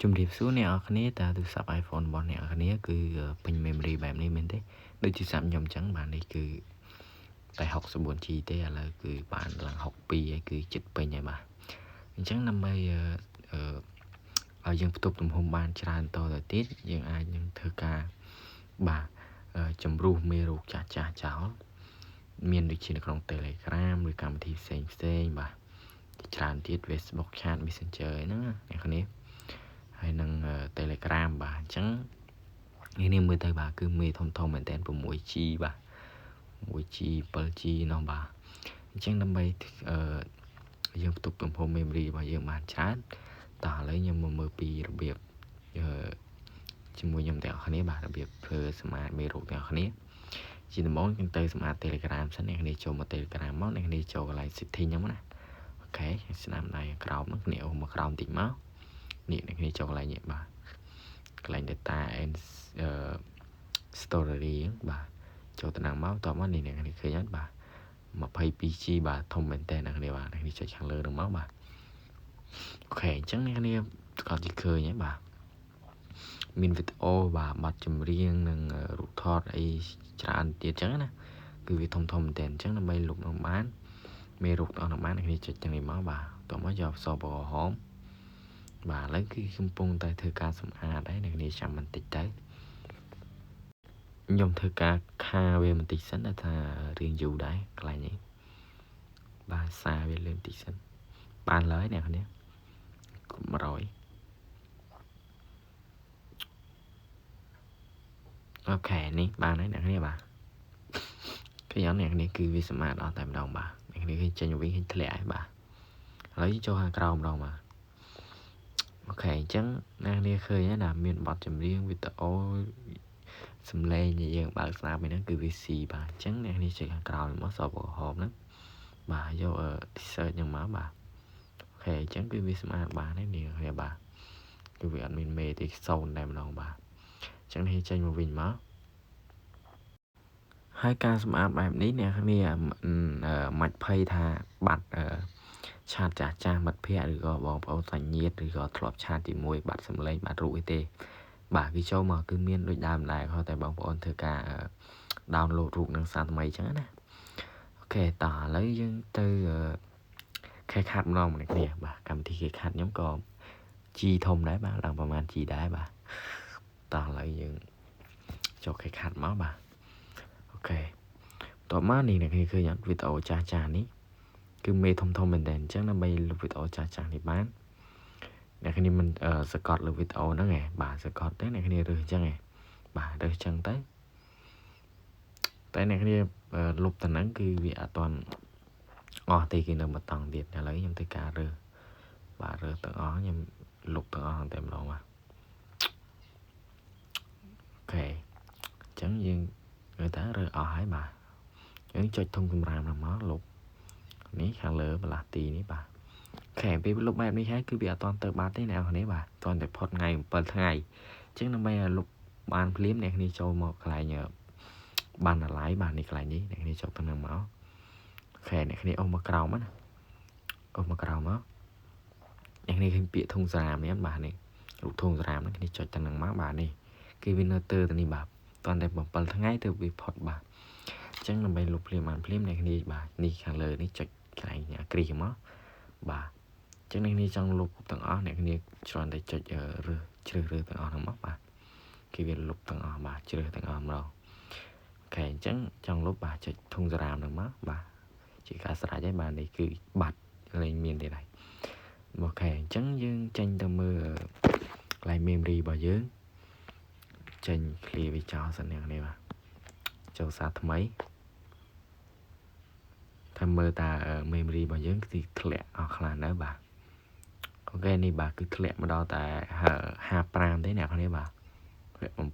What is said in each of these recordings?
ជំរាបសួរអ្នកនរគ្នាតើទូរស័ព្ទ iPhone របស់អ្នកនរគ្នាគឺពេញ memory បែបនេះមែនទេដូចជាសាប់ខ្ញុំអញ្ចឹងបាទនេះគឺតែ 64G ទេឥឡូវគឺបានឡើង62ហើយគឺចិត្តពេញហើយបាទអញ្ចឹងដើម្បីឲ្យយើងផ្ទុកទំហំបានច្រើនតទៅទៀតយើងអាចនឹងធ្វើការបាទជំរុះមេរោគចាស់ចោលមានដូចជានៅក្នុង Telegram ឬកម្មវិធីផ្សេងបាទច្រើនទៀត Facebook Chat Messenger ហ្នឹងអ្នកគ្នាហើយនឹង Telegram បាទអញ្ចឹងនេះមើលទៅបាទគឺមេធំមែនតើ 6G បាទ 6G 7G នោះបាទអញ្ចឹងដើម្បីយើងផ្ទុកទំហំ memory របស់យើងបានច្រើនតោះឥឡូវខ្ញុំមកមើលពីរបៀបជាមួយខ្ញុំទាំងអស់គ្នាបាទរបៀបធ្វើសម្អាតមេរោគទាំងអស់គ្នាជាដំបូងយើងទៅសម្អាត Telegram សិនអ្នកគ្នាចូលមក Telegram មកអ្នកគ្នាចូលកន្លែង setting ហ្នឹងណាអូខេស្ដាំដៃក្រោមហ្នឹងគ្នាអូសមកក្រោមតិចមកនេះអ្នកគ្នាចូលកន្លែងនេះបាទកន្លែង data and storage បាទចូលទៅដល់មកតោះមកនេះអ្នកគ្នាឃើញអត់បាទ 22G បាទធំមែនតើអ្នកគ្នាបាទអ្នកគ្នាចុចខាងលើនឹងមកបាទអូខេអញ្ចឹងអ្នកគ្នាគាត់ជិះឃើញហើយបាទមានវីដេអូបាទបទចម្រៀងនិងរូបថតអីច្រើនទៀតអញ្ចឹងណាគឺវាធំមែនតើអញ្ចឹងដើម្បីលុបនឹងបានមេរោគទាំងអស់បានអ្នកគ្នាចុចទាំងនេះមកបាទតោះមកយកអក្សរក្រហមបាទឥឡូវគឺកំពុងតែធ្វើការសម្អាតហើយអ្នកគ្នាចាំបន្តិចទៅខ្ញុំធ្វើការខាវាបន្តិចសិនថារៀងយូរដែរកន្លែងនេះបាទសារវាលឿនបន្តិចសិនបានឡើយអ្នកគ្នា100អូខេនេះបានហើយអ្នកគ្នាបាទឃើញអត់អ្នកគ្នាគឺវាសម្អាតអស់តែម្ដងបាទអ្នកគ្នាឃើញចេញវិញឃើញធ្លាក់ហើយបាទឥឡូវចូលខាងក្រោមម្ដងបាទអូខេអញ្ចឹងអ្នកគ្នាឃើញហើយណាមានបទចម្រៀងវីដេអូសំឡេងដែលយើងបើកស្ដាប់ហ្នឹងគឺវាស៊ីបាទអញ្ចឹងអ្នកគ្នាចុចខាងក្រោមមកសពក្រហមហ្នឹងបាទយក search ហ្នឹងមកបាទអូខេអញ្ចឹងគឺវាសម្អាតបានហើយនេះគ្នាបាទគឺវាអត់មានមេទេ0តែម្ដងបាទអញ្ចឹងនេះចេញមកវិញមកហើយការសម្អាតបែបនេះអ្នកគ្នាមិនភ័យថាបាត់ឆាតចាស់មិត្តភ័ក្តិឬក៏បងប្អូនសាច់ញាតិឬក៏ធ្លាប់ឆាតជាមួយបាត់សម្លេងបាត់រូបអីទេបាទវាចូលមកគឺមានដូចដើមដែរគាត់តែបងប្អូនធ្វើការdownload រូបនឹងសារថ្មីអញ្ចឹងណាអូខេតោះឥឡូវយើងទៅCapCut ម្ដងម្នាក់គ្នាបាទកម្មវិធី CapCut ខ្ញុំក៏ G ធំដែរបាទឡើងប្រហែល G ដែរបាទតោះឥឡូវយើងចូល CapCut មកបាទអូខេតោះមកនេះអ្នកគ្នាឃើញអត់វីដេអូចាស់នេះគឺមេធំមែនតើអញ្ចឹងដើម្បីលុបវីដេអូចាស់នេះបានអ្នកគ្នាមិនសកត់លើវីដេអូហ្នឹងឯងបាទសកត់ទៅអ្នកគ្នារើសអញ្ចឹងឯងបាទរើសអញ្ចឹងទៅតែអ្នកគ្នាលុបទៅហ្នឹងគឺវាអត់ទាន់អស់ទេគឺនៅមួយតង់ទៀតឥឡូវខ្ញុំធ្វើការរើសបាទរើសទាំងអស់ខ្ញុំលុបទាំងអស់តែម្ដងបាទអូខេអញ្ចឹងយើងមើលតើរើសអស់ហើយបាទយើងចុចធុងសម្រាមហ្នឹងមកលុបនេះខាងលើបន្លាស់ទីនេះបាទអូខេពេលលុបបែបនេះហើយគឺវាអត់ទាន់ទៅបាត់ទេអ្នកនរគ្នាបាទទាន់តែផុតថ្ងៃ7ថ្ងៃអញ្ចឹងដើម្បីឲ្យលុបបានភ្លាមអ្នកគ្នាចូលមកកន្លែងបានអាឡ័យបាទនេះកន្លែងនេះអ្នកគ្នាចុចទៅនឹងមកអូខេអ្នកគ្នាអូសមកក្រោមណាអូសមកក្រោមមកអ្នកគ្នាឃើញពាក្យធុងសារ៉ាមនេះបាទនេះរូបធុងសារ៉ាមនេះគ្នាចុចទៅនឹងមកបាទនេះគឺវានៅទៅនេះបាទតាន់តែ7ថ្ងៃទៅវាផុតបាទអញ្ចឹងដើម្បីលុបភ្លាមបានភ្លាមអ្នកគ្នាបាទនេះខាងលើនេះចុចកន្លែងអាគ្រីមកបាទអញ្ចឹងអ្នកគ្នាចង់លុបទាំងអស់អ្នកគ្នាគ្រាន់តែចុចរើសជ្រើសរើសទាំងអស់ហ្នឹងមកបាទគេវាលុបទាំងអស់បាទជ្រើសទាំងអស់ម្ដងអូខេអញ្ចឹងចង់លុបបាទចុចធុងសារ៉ាមហ្នឹងមកបាទជាការស្រេចហើយបាទនេះគឺបាត់លែងមានទេដែរអូខេអញ្ចឹងយើងចេញទៅមើលកន្លែង memory របស់យើងចេញ clear វាចោលសិនអ្នកនេះបាទចូលសារថ្មីថាមើលតា memory របស់យើងគឺធ្លាក់អស់ខ្លះណាស់បាទអូខេនេះបាទគឺធ្លាក់មកដល់តែ55ទេអ្នកនេះបាទ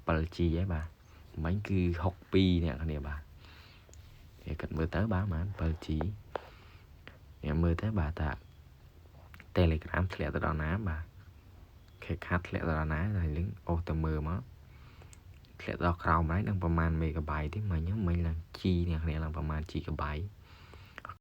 7G ហើយបាទមិញគឺ62អ្នកនេះបាទគេគិតមើលទៅបាទបាន 7G អ្នកមើលទៅបាទតា Telegram ធ្លាក់ទៅដល់ណាបាទ CapCut ធ្លាក់ទៅដល់ណាហើយលឹងអូសទៅមើលមកធ្លាក់ដល់ក្រោមហើយនឹងប្រហែល MB ទេមិញឡើង G អ្នកនេះឡើងប្រហែល GB